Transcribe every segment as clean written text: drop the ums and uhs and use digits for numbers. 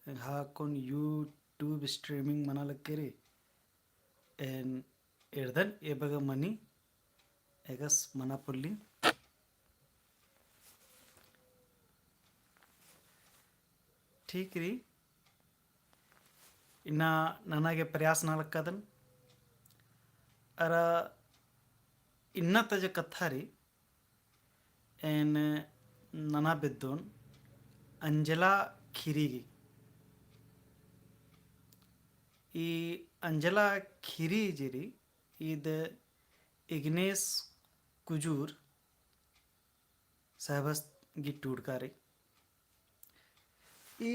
ಹಾಕೊಂಡು YouTube streaming ಮನಾಲಕ್ಕೇರಿ en erdan ebaga mani egas manapulli ठीक री इना ನನಗೆ प्रयास ನಾಲ್ಕದನ್ अर इन्ना तज कथा री एन नना बिद्दोन अंजला खिरीगी ಈ ಅಂಜಲಾ ಖಿರಿ ಜಿರಿ ಇದು ಇಗ್ನೇಸ್ ಕುಜೂರ್ ಸಾಹಬಸ್ ಗಿ ಟೂಡ್ಕಾರಿ ಈ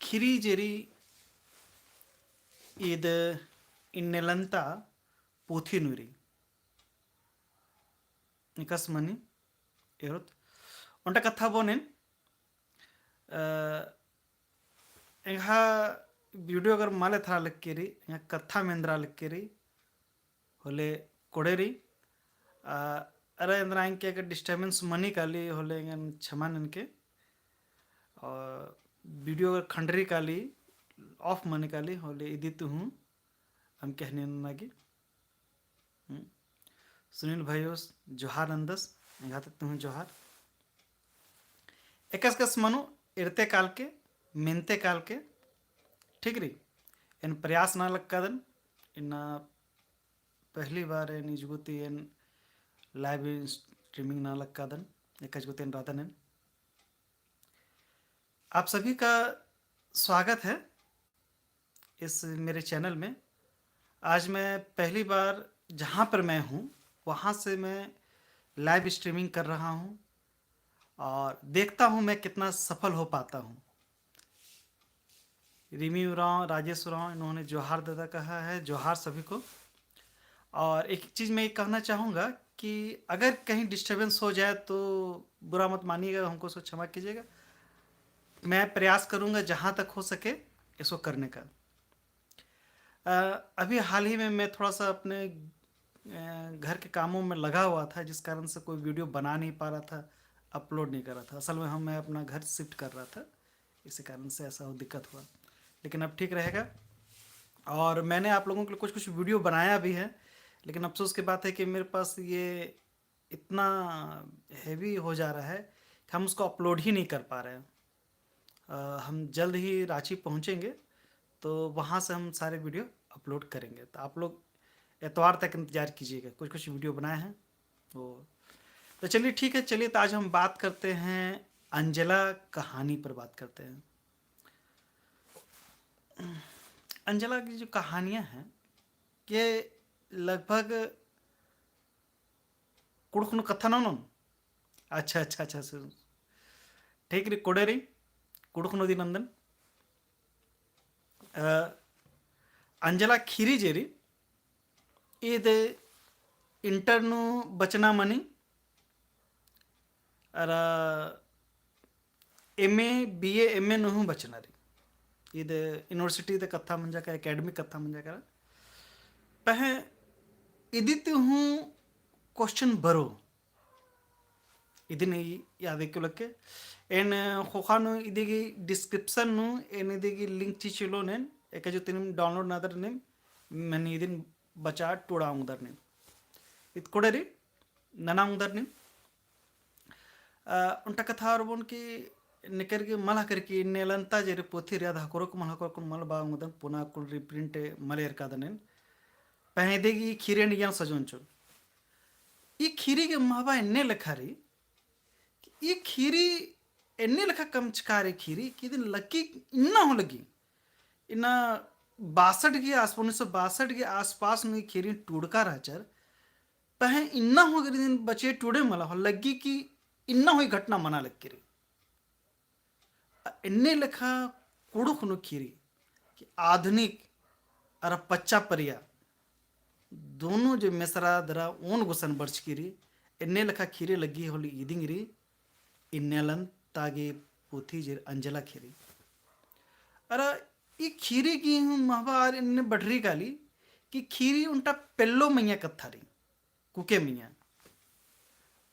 ಖಿರಿ ಜಿರಿ ಇದು ಇನ್ನೆಲಂತ ಪೋಥಿನುರಿ ನಿಕಸ್ ಮನಿ ಇರುತ್ ಒಂಟ ಕಥಾ ಬೋನೆನ್ ಎಂಹಾ वीडियो अगर माले था लिख के री या कथा मेंद्रा लिख के री होले कोडेरी अरे इंद्रा इनके अगर डिस्टर्बेंस मनी काली होले इन क्षमा इनके और वीडियो अगर खंडरी काली ऑफ मनी काली होले इदी तो हूँ हम कहने लगी सुनील भाइयों जोहार नंदस यहाँ तक तुम्हें जोहार एकस कस मनु इरते काल के मिनते काल के ठीक री इन प्रयास ना लक्कादन इन पहली बार इन इजगुती इन लाइव स्ट्रीमिंग ना लक्कादन एक इजगुती इन रातन इन आप सभी का स्वागत है इस मेरे चैनल में। आज मैं पहली बार जहाँ पर मैं हूँ वहाँ से मैं लाइव स्ट्रीमिंग कर रहा हूँ और देखता हूँ मैं कितना सफल हो पाता हूँ। रिमी उराव राजेश उराव इन्होंने जोहार दादा कहा है, जोहार सभी को। और एक चीज़ मैं कहना चाहूँगा कि अगर कहीं डिस्टर्बेंस हो जाए तो बुरा मत मानिएगा, हमको उसको क्षमा कीजिएगा। मैं प्रयास करूँगा जहाँ तक हो सके इसको करने का। अभी हाल ही में मैं थोड़ा सा अपने घर के कामों में लगा हुआ था जिस कारण से कोई वीडियो बना नहीं पा रहा था, अपलोड नहीं कर रहा था। असल में मैं अपना घर शिफ्ट कर रहा था, इसी कारण से ऐसा दिक्कत हुआ, लेकिन अब ठीक रहेगा। और मैंने आप लोगों के लिए कुछ वीडियो बनाया भी है, लेकिन अफसोस की बात है कि मेरे पास ये इतना हैवी हो जा रहा है कि हम उसको अपलोड ही नहीं कर पा रहे हैं। हम जल्द ही रांची पहुंचेंगे तो वहाँ से हम सारे वीडियो अपलोड करेंगे, तो आप लोग एतवार तक इंतज़ार कीजिएगा। कुछ वीडियो बनाए हैं तो चलिए ठीक है। चलिए तो आज हम बात करते हैं अंजला कहानी पर बात करते हैं। अंजला की जो कहानियाँ हैं ये लगभग कुड़खनु कथा न अच्छा अच्छा अच्छा ठीक री कोडेरी कुड़खनु दी नंदन अंजला खीरी जेरी इदे इंटरनु बचना मनी अर MA BA MA नु बचना री ಇದು ಯೂನಿವರ್ಸಿಟಿ ಕಥಾ ಮಂಜಾಕ ಅಕಾಡೆಮಿಕ್ ಕಥಾ ಮಂಜಾಕ ಪಹೆ ಇದಿತ್ತು ಹೂँ ಕ್ವಶನ್ ಬರೋ ಇದನ್ನ ಯಾದಕ್ಕೆ एन खोखानु इदिगी डिस्क्रिप्शन नु एन इदिगी लिंक चिचिलो नेन एक जो तिनिम डाउनलोड नादर नेम मन इदिन बचा टोड़ा उंदर नेम इत कोडेरी नना उंदर नेम उनटा कथा अरबोन की निकर के मला करके नेलंता जेरे पोथी रियाद हकोरक मन हकोरक मल बांगदन पुना कुल रिप्रिंट मलेर कादनेन पहदेगी खीरे नियान सजोंचो ई खीरी के माबा एन्ने लखारी ई खीरी एन्ने लखा कमचकारी खीरी कि दिन लकी इन्ना हो लगी इन्ना 62 के आस 1962 के आसपास में खीरी टूड़का राचर पह इन्ना हो गई दिन बचे टूड़े मला हो लगी कि इन्ना हुई घटना मना लग करी इन्ने लखा कुड़ुखनु खीरी कि आधुनिक और पच्चा परिया दोनों जो मेसरा दरा ओन गुसन बर्च कीरी इन्ने लखा खीरे लगी होली ईदिंगरी इन्नेलन तागे पोथी जेर अंजला खीरी अरे ये खीरी की महाबार इन्ने बढ़री गाली कि खीरी उनटा पेल्लो मैया कत्थारी कुके मैया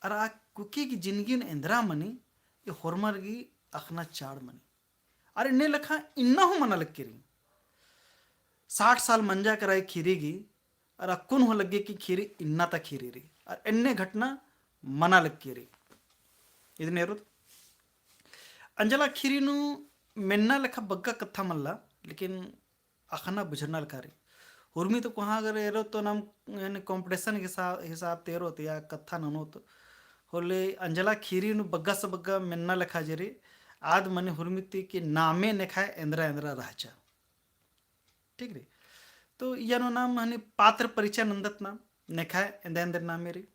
अरे आ कुके की जिंदगी ने इंदिरा मनी ये होरमर की अखना चाड़ मनी अरे ने लखा इन्ना हो मना लग किरी 60 साल मंजा कराए खीरेगी और अक्कुन हो लगे कि खीरी इन्ना तक खीरी रही और इन्ने घटना मना लग किरी ಇದನ್ನೇರು अंजला खीरीनु मेन्ना लेखा बग्गा कथा मल्ला लेकिन अखना बुझना लखारी उर्मी तो कहाँ अगर एरो तो नाम यानी कंपटीशन के हिसाब तेरो तो या कथा ननो तो होले अंजला खीरीनु बग्गा से बग्गा मेन्ना लेखा जरी आद मने हुर्मिती कि नामे नेखाए एंद्रा एंद्रा राजा ठीक रे तो यानो नाम हनी पात्र परिचय नंदत नाम नेखाए एंदे एंदर नाम मेरी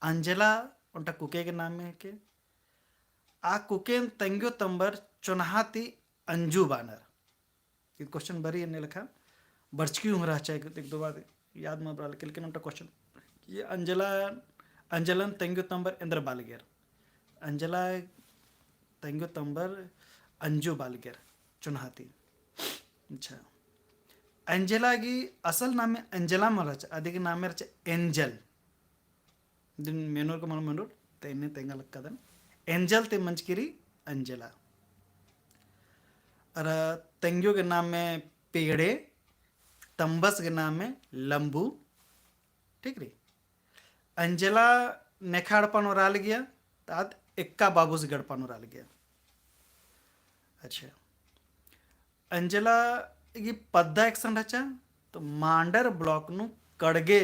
अंजला उनटा कुके के नाम में है के आ कुकेन तंग्यो तंबर चुनहाती अंजू बानर ये क्वेश्चन बरी ने लिखा बर्चकी हूँ रहा चाहे एक दो बार याद में बरा लेकिन उनका क्वेश्चन ये अंजलन तंग्यो तंबर इंद्र बालगेर अंजला तंग्यो तंबर अंजू बालगेर चुनहाती अच्छा अंजला की असल नाम है अंजला मराच अधिक नाम है रचा एंजल दिन मेनोर को मनोर तेने तेंगा लक्कदन एंजल ते मंचकिरी अंजला और तंगियों के नाम में पेड़े तंबस के नाम में लंबू ठीक रे अंजला नेखाड़पन और आल गया तात इक्का बाबू से गड़पन और आल गया अच्छा अंजला ये पद्दा एक संरचा तो मांडर ब्लॉक नु कड़गे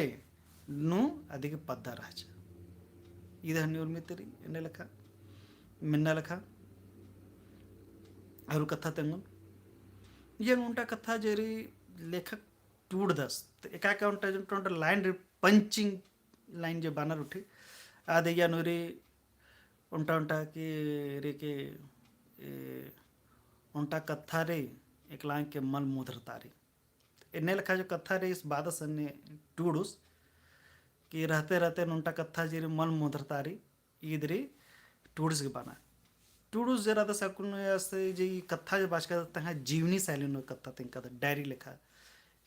नु अधिक पद्दा राजा इधर न्यूर में तेरी इन्हें लिखा मिन्ना लिखा और कथा तेंगुन ये उनटा कथा जेरी लेखक टूट दस तो एका का उनटा जो उनटा लाइन रे पंचिंग लाइन जो बानर उठी आधे या नूरी उनटा उनटा की रे के उनटा कथा रे एक लाइन के मल मुद्र तारी इन्हें लिखा जो कथा रे इस बादस ने टूडुस कि रहते रहते उनटा कथा जेरी मल मुद्र तारी ईदरी टूडुस के बाना टूडुस जरा तो सकुन ऐसे जी कथा जो बात करते हैं जीवनी शैली नो कथा तिंका डायरी लिखा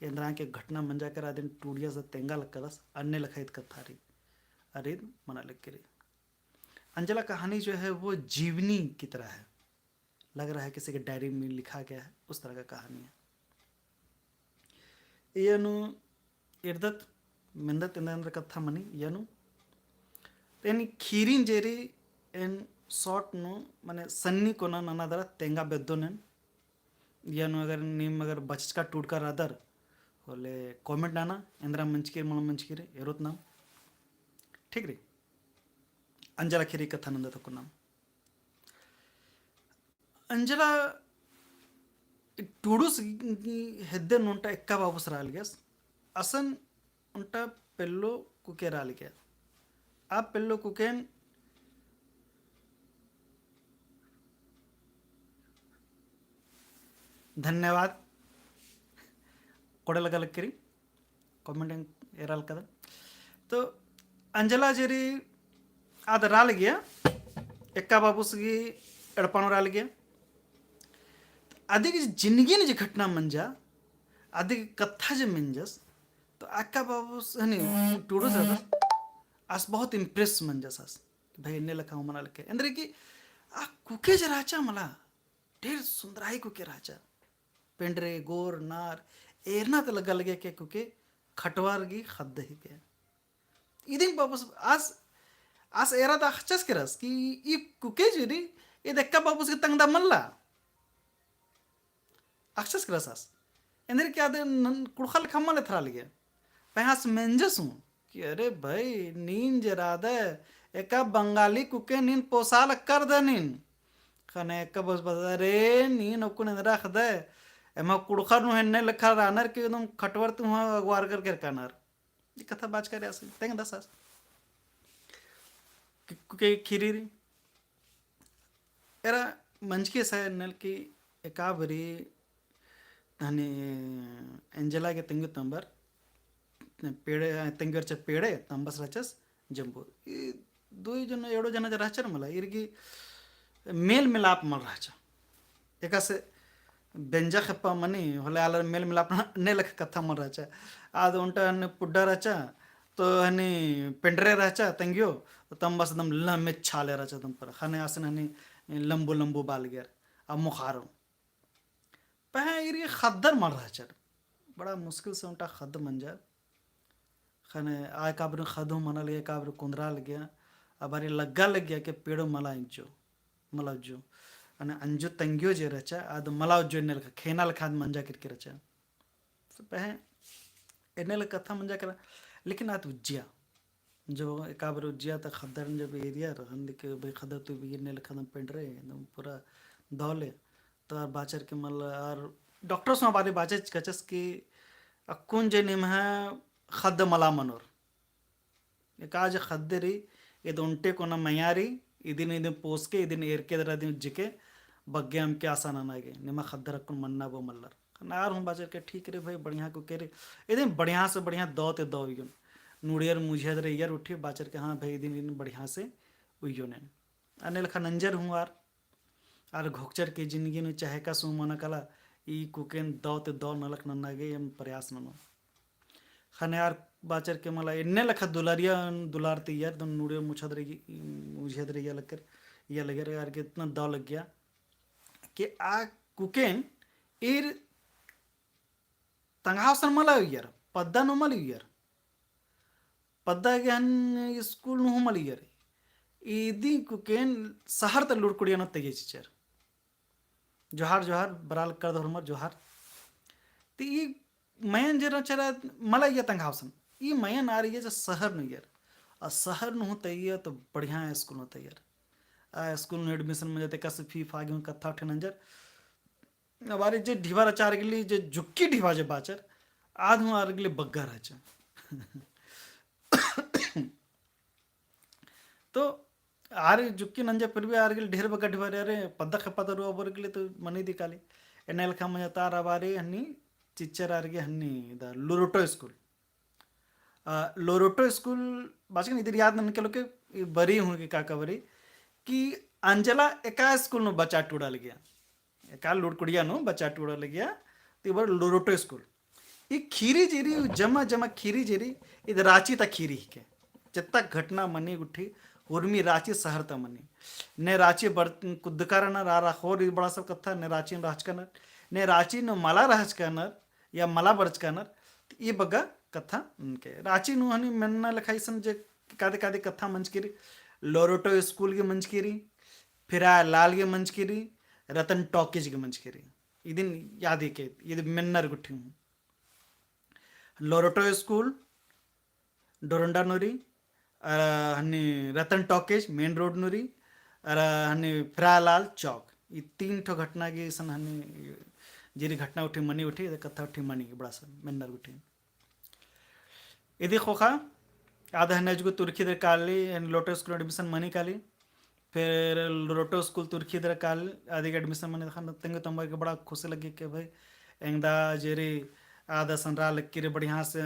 कि इंद्रा के घटना मंजा करा दिन टूडिया से तेंगा लग कर अन्य लिखाइत कथा री अरे मना लग के अंजला कहानी जो है वो जीवनी की तरह है लग रहा है किसी के डायरी में लिखा गया है उस तरह का कहानी है येनु इर्दत मिंदत इंद्र कथा मनी येनु यानी खीरिन जेरी एन शॉर्ट नो माने सन्नी कोना नाना दरा तेंगा बेदोनेन यानु अगर नीम अगर बचका टूट कर अदर होले कमेंट नाना इंद्रा मंचकिर मन मंचकिर एरोत नाम ठीक रे अंजला खीरी कथा नंद तो नाम अंजला टूडुस हेद्दे नोंटा एक्का बाबूस राल गया असन उनटा पेल्लो कुके राल गया आप पेल्लो कुकेन धन्यवाद कोड़े लगा लग करी कमेंटिंग एराल कदा तो अंजला जेरी आद राल गया एक्का बाबूस की एड़पानो राल गया अधिक जिंदगी ने जो घटना मंजा अधिक कथा जो मंजस तो अक्का बाबू हनी टूडो सर आस बहुत इम्प्रेस मंजस आस भाई इन्ने लखा मना लखे अंदर की आ कुके जो राचा मला ढेर सुंदराई कुके राचा पेंडरे गोर नार एरना तो लगा लगे के कुके खटवार की खद्द ही के इदिन बाबू आस आस एरा ता खचस करस कि ये कुके जुरी ये दक्का बाबू से तंगदा मल्ला अक्षस करसास इंद्र क्या दे कुड़खल खम्मल थराल गया पहास मेंजस हूँ कि अरे भाई नीन जरा दे एका बंगाली कुके नीन पोसाल कर दे नीन खाने एक बस बस अरे नीन ओकुन इंद्रा खदे एमा कुड़खर नु हेन्ने लखा रानर के एकदम खटवर तुम अगवार कर कानर ये कथा बात करे आसे तेंग दसास कुके खीरी एरा मंचके से नल की एकाबरी हनी एंजला के तंगु तंबर पेड़े तंगरच पेड़े तंबस रचस जंबू दो जन एड़ो जन राचर मला इरगी मेल मिलाप मल राचा एका से बेंजा खप्पा मनी होले आल मेल मिलाप ने लख कथा मल राचा आद उनटा हने पुड्डा राचा तो हनी पेंडरे राचा तंगियो तंबस दम लमे छाले राचा तुम पर खाने आसन हनी लंबू लंबू बाल गया अब मुखारो पह इरी खद्दर मर रहा चर बड़ा मुश्किल से उनटा खद मंजा खने आय काबर खदू मनल ये काबर कुंदरा लग गया अब अरे लग गया कि पेड़ो मला इंचो मला जो અને અંજુ તંગ્યો જે રચા આદ મલાવ જો એને ખેનાલ ખાદ મંજા करके रचा तो पह एने कथा मंजा करा लेकिन आत उज्जिया जो एकाबर उज्जिया तक खदर जब एरिया रहन के भाई खदर तो भी एने खदम पेंट रहे एकदम पूरा दौले तो आर बाचर के मल आर डॉक्टर सो बारे बाचे कचस की अकुन जे निम है खद मला मनोर एकाज खद्दरी ಇದು ಉಂಟೆ ಕೊನ ಮಯಾರಿ ಇದನ್ನ ಪೋಸ್ಕೆ ಇದನ್ನ ಏರ್ಕೆದರ दिन जिके बग्गे हम के आसान नागे निमा खद्दर कुन मन्ना बो मल्लर नार हम बाजार के ठीक रे भाई बढ़िया को के रे इदिन बढ़िया से बढ़िया दो ते दो युन नुड़ियर मुझे रे यार उठी बाजार के हाँ भाई इदिन बढ़िया से उयोने अने लखा नंजर हूँ आर घोकचर के जिंदगी नु चाहे का सु मन कला ई कुकेन दो ते दो नलक नन्नागे एम प्रयास ननो खाने यार बाचर के मला इन्ने लखा दुलारिया दुलारती यार दम नुड़ियर मुझे रे या लगे रे यार के इतना दो लग गया कि आ कुकेन ईर तंगावसन मला यार पद्दा नो मली यार पद्दा गन स्कूल नो मली यार इदी कुकेन सहर त लुड़कुड़िया न तेगे चर जोहार जोहार बराल कर धर्मर जोहार ती मयन जरा चरा मला या तंगावसन ई मयन आ रही है जो शहर न यार और शहर न तैयार तो बढ़िया स्कूल न तैयार आ स्कूल में एडमिशन में जाते कस फी फागे कथा उठे नंजर हमारे जे ढीवा रचार के लिए जे झुक्की ढीवा जे बाचर आध हूँ आर गले बग्गा रचा तो आर झुक्की नंजा फिर भी आर गले ढेर बग्गा ढीवा रे पद्दा खपा तो रो गले तो मनी दिकाले एनएल खा मजा तार आबारे हन्नी चिच्चर आर गे हन्नी द लोरोटो स्कूल लोरोटो स्कूल बाचकन इधर याद न निकलो के बरी हूँ कि काका बरी कि अंजला एका स्कूल नो बच्चा टूड़ल गया एका लुड़कुड़िया नो बच्चा टूड़ल गया तो बार लोरोटो स्कूल ये खीरी जेरी जमा जमा खीरी जेरी इधर रांची तक खीरी के जितना घटना मनी उठी उर्मी रांची शहर तक मनी ने रांची कुदकार न रा खोर बड़ा सब कथा ने रांची राजकनर ने रांची न मला राजकनर या मला बरचकनर ये बग्गा कथा उनके रांची नु हनी मन्ना लिखाई सन जे कादे कादे कथा मंच की लोरोटो स्कूल की मंच की फिर लाल की मंच की रतन टॉकीज की मंच की इदिन याद के ये मिन्नर गुट्ठी हूँ लोरोटो स्कूल डोरंडा नूरी हनी रतन टॉकीज मेन रोड नूरी हनी फिरालाल चौक ये तीन ठो घटना की सन हनी जीरी घटना उठी मनी उठी कथा उठी मनी बड़ा सा मिन्नर गुट्ठी इदी खोखा आधा नजगु तुर्की दर काली लोटो स्कूल एडमिशन मनी काली फिर लोटो स्कूल तुर्की दर काल आदि एडमिशन मनी खान तेंगे तंबर के बड़ा खुशी लगी कि भाई एंगदा जेरी आधा सनरा लक्की रे बढ़िया से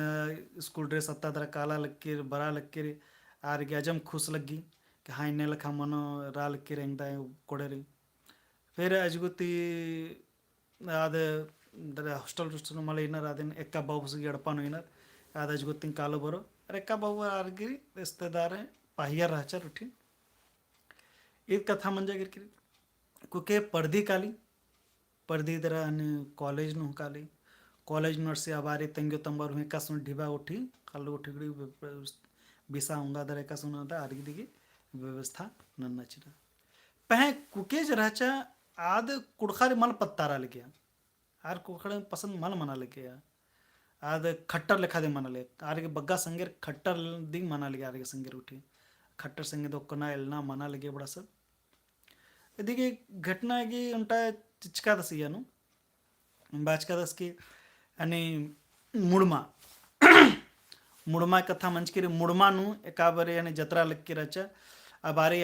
स्कूल ड्रेस अत्ता दर काला लक्की बड़ा लक्की रे आर के अजम खुश लगी कि हाँ इन्हें लखा मनो रा लक्की रे एंगदा कोड़े रे फिर अजगुती आधे हॉस्टल हॉस्टल मले इनर आदिन एक्का बाबू से गड़पानो इनर आधा अजगुती कालो बरो रेक्का बाबू आरगिरी रिश्तेदार है पाहिया राचर उठी ईद कथा मंजा गिर कुके पर्दी काली पर्दी दरा कॉलेज नु काली कॉलेज नर्से आबारे तंग्यो तंबर हुए का सुन ढिबा उठी कालो उठिगड़ी बिसा होंगा दरे का सुन दा आरगी दिगी व्यवस्था नन्ना चिरा पह कुके जराचा आद कुड़खारे मल पत्तारा लगे आर कुखड़े पसंद मल मना लगे आद खट्टर लिखा दे मना ले आर के बग्गा संगेर खट्टर दिंग मना लगे आर के संगेर उठी खट्टर संगे दो कना एलना मना लगे बड़ा सब ಇದೀಗ ಘಟನೆ ಆಗಿ ಉಂಟಾ ಚಿಚ್ಕಾದಸಿ ಏನು ಬಾಚ್ಕಾದಸ್ಕಿ અને મૂળમાં મૂળમાં કથા મંચ કરી મૂળમાંનું એકાબરે અને જત્રા લખી રચા આ બારે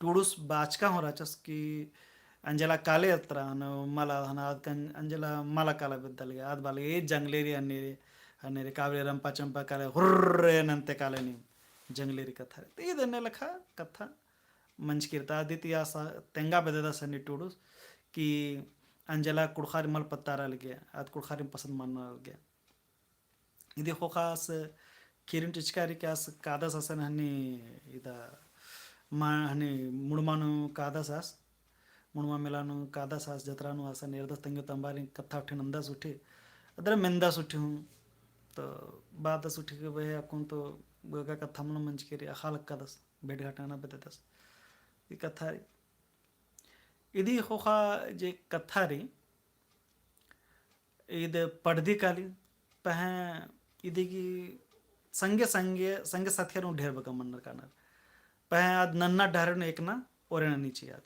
ટુડુસ બાચકા હું રચસ की अंजला काले हत्र मला अंजला मला काला बद्दल आद बाले ए जंगलेरी अन्नेरे कावरे ರಂಪಾ ಚಂಪಾ ಕಾಲೆ ಹುರ್ರೇನಂತೆ ಕಾಲೆನಿ जंगलेरी कथा ಇದನ್ನೇ ಲಖ कथा मंच कीर्ता आदित्य तेंगा बेदा सन्नी टूडूस कि अंजला कुड़खारी मल पत्तारा लगे आज कुड़खारी पसंद मानना लगे इधे खास किरण चिचकारी के आस कादा सासन हनी इदा मा हनी मुड़मानु कादा सास मुणवा मेलानु कादा सास जत्रानु आसन एरदस तंगो तंबारी कथा उठे नंदा उठे अदर मेंदा उठे हूँ तो बात उठे के भाई आपको तो गोगा कथा मन मंच के अखाल कदस बेट घाटाना बददस ये कथा इदी खोखा जे कथा री इद पढ़दी काली पह इदी की संगे संगे संगे साथियार ढेर बका मनर कानर पह आद नन्ना ढारन एक ना और नीचे याद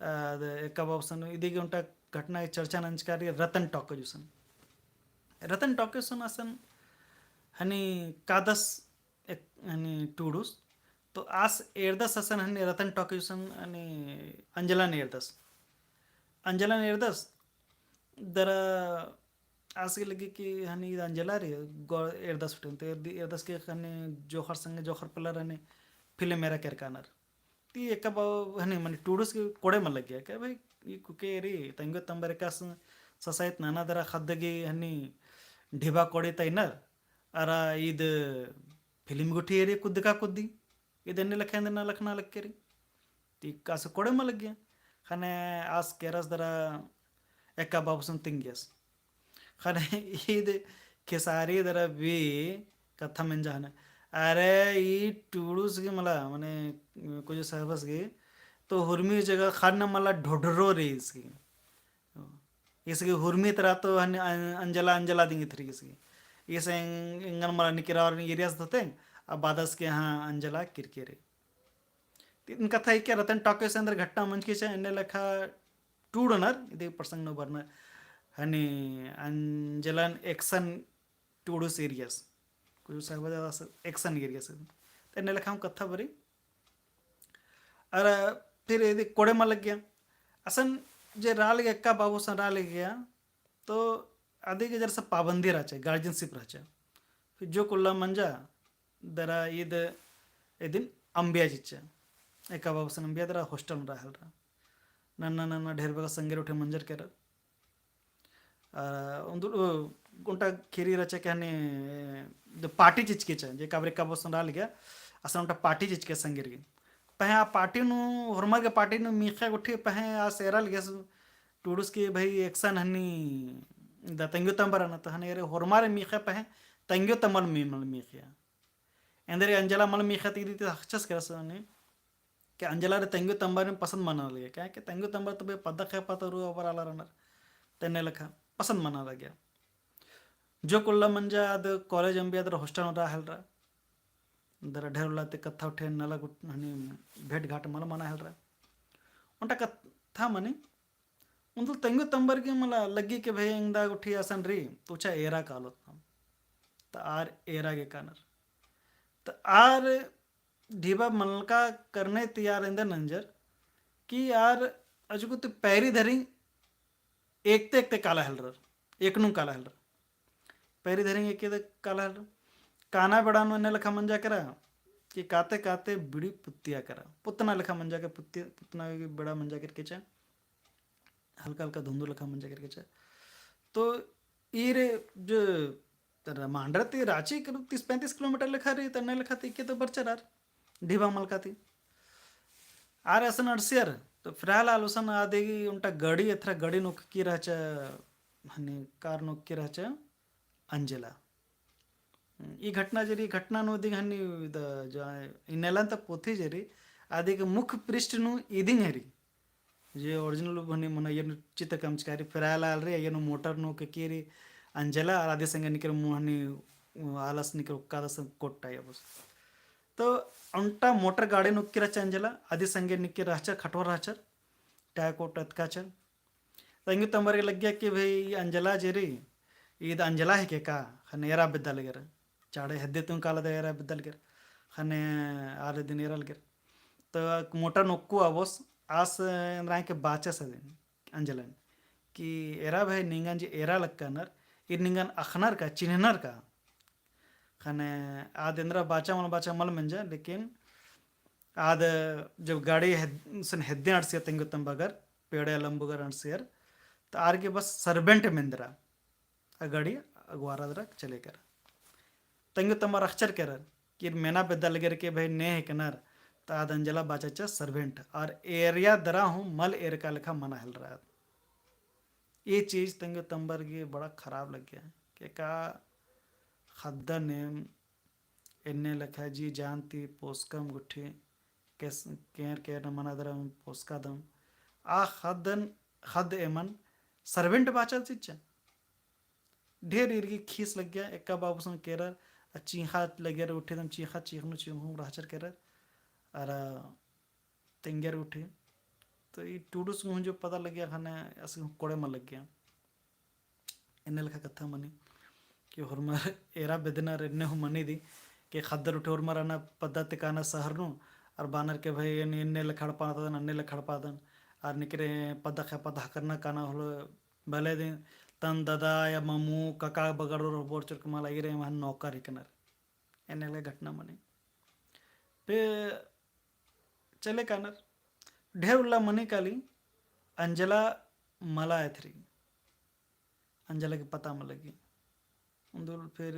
एक ऑप्शन इदी उंटा घटना चर्चा नंचकारी रतन टॉकजूसन रतन टॉकजूसन असन हनी कादस एक हनी टूडूस तो आस एरदस असन हनी रतन टॉकजूसन हनी अंजला नेरदस दरा आज के लगे कि हनी अंजला रे एरदस उठे तो एरदस के हनी जोखर संगे जोखर पलर हनी फिल्म मेरा केरकानर ती एक हनी मन टूडूस के कोड़े में लग गया क्या भाई ये कुके रे तंगो तंबर का ससायत नाना दरा खद्दगी हनी ढिबा कोड़े तैनर अरा ईद फिल्म गुठी रे कुद्द का कुद्दी ईद ने लखे ना लखना लग के रे ती का से कोड़े में लग गया खाने आज केरस दरा एक बाबूसन तिंगियस खाने ईद खेसारी दरा भी कथा में जाना अरे ये टूडूस की मला मने कुछ सहबस की तो हुर्मी जगह खाना मला ढोढरो रे इसकी हुर्मी तरह तो अंजला अंजला दिंगी थी इसकी इसे इंगन मला निकिरा और एरियास होते अब बादस के यहाँ अंजला किरकिरे इनका था क्या रतन टॉके से अंदर घटना मंच की इन्हें लिखा टूडनर इधर प्रसंग नो बरनर हनी अंजलन एक्शन टूडूस एरियास कुछ सहबा एक्शन एरियास तो इन्हें लिखा कथा बरी अरे फिर यदि कोड़े में लग गया असन जे राल गया का बाबू सन राल गया तो आदि के जरा पाबंदी रहा गार्जियनशिप रहा फिर जो कुल्ला मंजा दरा ईद दिन अंबिया जिच्चा एक बाबू सन अंबिया दरा हॉस्टल में रहल रहा नन्ना नन्ना ढेर बगा संगे उठे मंजर कर उनटा खीरी रचा के हने पार्टी चिचके जे काबरे का बाबू सन राल गया असन उनटा पार्टी चिचके संगे गई पहे आ पार्टी नु हरमर के पार्टी नु मीखा उठी पहे आ सेरल गैस टूडूस की भाई एक्शन हनी द तंगो तंबर न त हने रे हरमारे मीखा पहे तंगो तमल मीखा एंदरे अंजला मल मीखा तीदी ते हचस करस ने कि अंजला रे तंगो तंबर में पसंद मना लिया क्या कि तंगो तंबर तो बे पदक है पतरु ओवर आला रनर तने लखा पसंद मना लग गया जो कुल्ला मंजा अद कॉलेज अंबिया दर हॉस्टल में रहल रहा दरा ढेर लाते कथा उठे नला हनी भेट घाट मला मना हेल रहा उनटा कथा मने उन तंगो तंबर के मला लगी के भाई इंदा उठी आसन री तुचा एरा कालो त आर एरा के कानर त आर ढीबा मलका करने तैयार इंदा नंजर कि यार अजुको तो पैरी धरी एक ते काला हेल रहा एक नु काला हेल रहा पैरी धरी एक काला हेल रहा काना बड़ानो ने लखा मंजा करा कि काते काते बिड़ी पुत्तिया करा पुतना लखा मंजा के पुतना बड़ा मंजा करके चा हल्का हल्का धुंधु लखा मंजा करके चा तो ये जो मांडरा थी रांची 30-35 किलोमीटर लिखा रही तन्ने लिखा थी कि तो बरचरार ढीबा मलका थी आर असन अड़सियर तो फिलहाल आलोसन आदेगी उनटा गड़ी अथरा गड़ी नुक की रहा हनी कार नुक की रहा अंजला ಈ ಘಟನಾ ಜರಿ ಘಟನಾನು ದಿಗ ಹನಿ ಇನ್ನೆಲ್ಲಂತ ಪೋಥಿ ಜರಿ ಆದಿಗ ಮುಖ್ಯ ಪೃಷ್ಠನು ಇದಿಂಗ್ ಹರಿ जे ओरिजिनल बनी मन ये चित्र कमचकारी फिरायला आल रे ये मोटर नो के केरी अंजला आदि संगे निकर मुहनी आलस निकर उक्कादा संग कोट्टा या बस तो अंटा मोटर गाड़ी नुक्की रचा अंजला आदि संगे निकर राचा खटोर राचा टाय कोट अतकाचर तंगी तंबर के लग गया कि भाई अंजला जेरी ईद अंजला है के का खने एरा बिद्दल गर चाड़े हद्दे तुम काला एरा बिद्दल गर खने आरे दिन एरा गर तो मोटर नोक्कू आवस आस राय के बाचा सदन अंजलन कि एरा भाई निंगन जी एरा लक्कनर इ निंगन अखनर का चिन्हनर का खने आद इंद्रा बाचा मल मंजा लेकिन आद जब गाड़ी सन हेद्दे अड़सिया तेंगु तंबगर पेड़े लंबुगर अड़सियर तो आर के बस सर्वेंट मिंद्रा आ गाड़ी अगवारा दरा चले कर तेंगु तंबर अक्षर कर कि मेना बेदल गर के भाई ने है कनर ताद अंजला बाचाचा सर्वेंट और एरिया दरा हूँ मल एर का लिखा मना हिल रहा है। ये चीज़ तंग तंबर की बड़ा ख़राब लग गया कि का खद्दा नेम इन्ने लिखा जी जानती पोस्कम गुट्ठी केस केर केर मना दरा पोस्का दम आ खद्दन खद एमन सर्वेंट बाचा चिच्चा ढेर इरगी खीस लग गया एक बाबू संग केरर चीखा लग गया उठे दम चीखा चीखनु चीखू राचर केरर और तेंगर उठे तो ये टूडूस मुझे पता लग गया खाने ऐसे कोड़े में लग गया इन्ने लिखा कथा मनी कि हुरमर एरा बेदना इन्ने हूँ मनी दी कि खद्दर उठे हुरमर आना पद्धति काना शहर नु और बानर के भाई इन्ने लखड़ पादन अन्ने लखड़ पादन और निकरे पदा खे पदा करना काना होलो भले दिन तन दादा या मामू काका बगड़ो बोर चुर कमाल आई रहे वहाँ नौकर हिकनर इन्ने ले घटना मनी पे चले कानर ढेर उल्ला मनी काली अंजला मला एथरी अंजला के पता में लगी उन्दुल फिर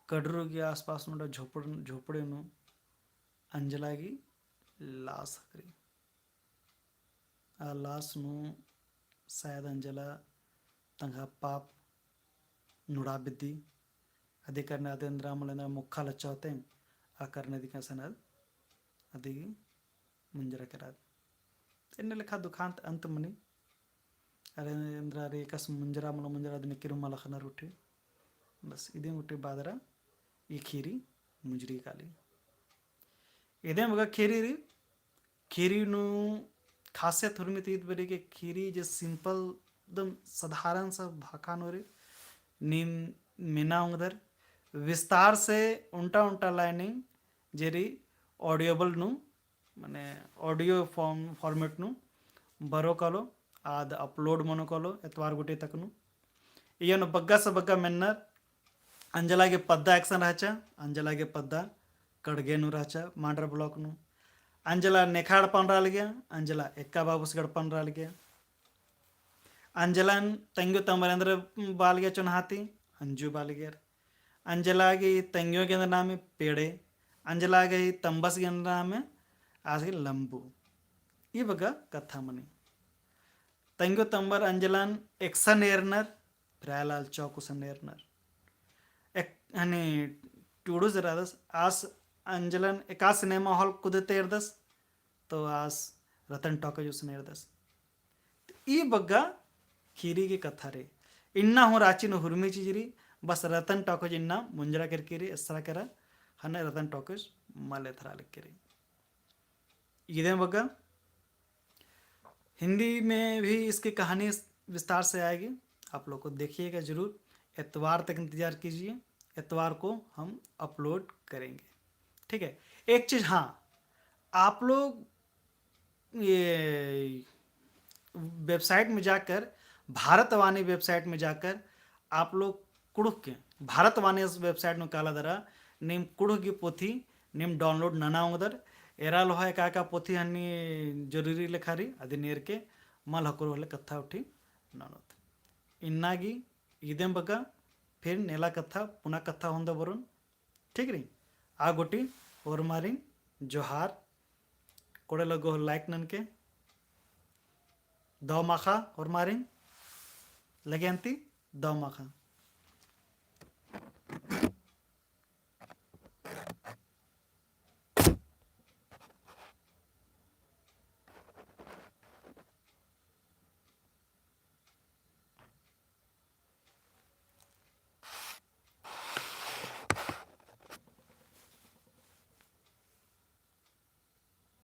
कड़रू के आसपास नुडा झोपड़े नु अंजला की लाश हकरी आ लाश नु शायद अंजला तंगा पाप नुड़ा बिद्दी अदि करने आदि अंद्रा मलेंद्रा मुखा लच्चा होते हैं आ करने दिखा सनद अदि मुंजरा कराद इन्ने लिखा दुखांत अंत मनी अरे इंद्रा रे कस मुंजरा दिन किरु मला खना उठे बस इदे उठे बादरा ये खीरी मुंजरी काली इदे मगा खीरी नु खासियत हुरमी तीत बरे के खीरी जे सिंपल एकदम साधारण सा भाखा नो रे नीम मीना उधर विस्तार से उल्टा लाइनिंग जेरी ऑडियोबल नु माने ऑडियो फॉर्मेट नु बरो कलो आद अपलोड मनो कलो एतवार गुटे तकनु इयन बग्गा से बग्गा मेन्नर अंजला के पद्दा एक्शन रहचा अंजला के पद्दा कड़गे नु रहचा मांडर ब्लॉक नु अंजला नेखाड़ पन रहा गया अंजला एक्का बाबूस गड़पन रहा गया अंजला तंगो तमरेंद्र बाल गया चुनहाती अंजू बाल गया अंजला की तंगियों के अंदर नाम है पेड़े अंजला गई तंबस के अंदर नाम है आज के लंबू ये बगा कथा मनी तंगो तंबर अंजलान एक्सन एरनर प्रायलाल चौकुसन एरनर एक हनी टूडू जरा दस आस अंजलन एका सिनेमा हॉल कुदते एरदस तो आस रतन टॉकेज उसने एरदस ई बग्गा खीरी की कथा रे इन्ना हो राची न हुरमी चीजरी बस रतन टॉकेज इन्ना मुंजरा करके रे इसरा करा हने रतन टॉकेज माले थरा लिख के रे इधे बग्गा हिंदी में भी इसकी कहानी विस्तार से आएगी आप लोग को देखिएगा जरूर एतवार तक इंतज़ार कीजिए एतवार को हम अपलोड करेंगे ठीक है। एक चीज़ हाँ आप लोग ये वेबसाइट में जाकर भारतवाणी वेबसाइट में जाकर आप लोग कुड़ुक के भारतवाणी वेबसाइट में काला दरा निम कुड़ुक की पोथी निम डाउनलोड नना उधर एरा लोहा का पोथी हनी जरूरी लेखारी अदि नेर के मल हकुर वाले कथा उठी ननोत इन्नागी इदें बगा फिर नेला कथा पुनः कथा होंदा बरुन ठीक रही आ गोटी और मारिन जोहार कोड़े लगो लाइक नन के दो माखा और मारिन लगे अंती दो माखा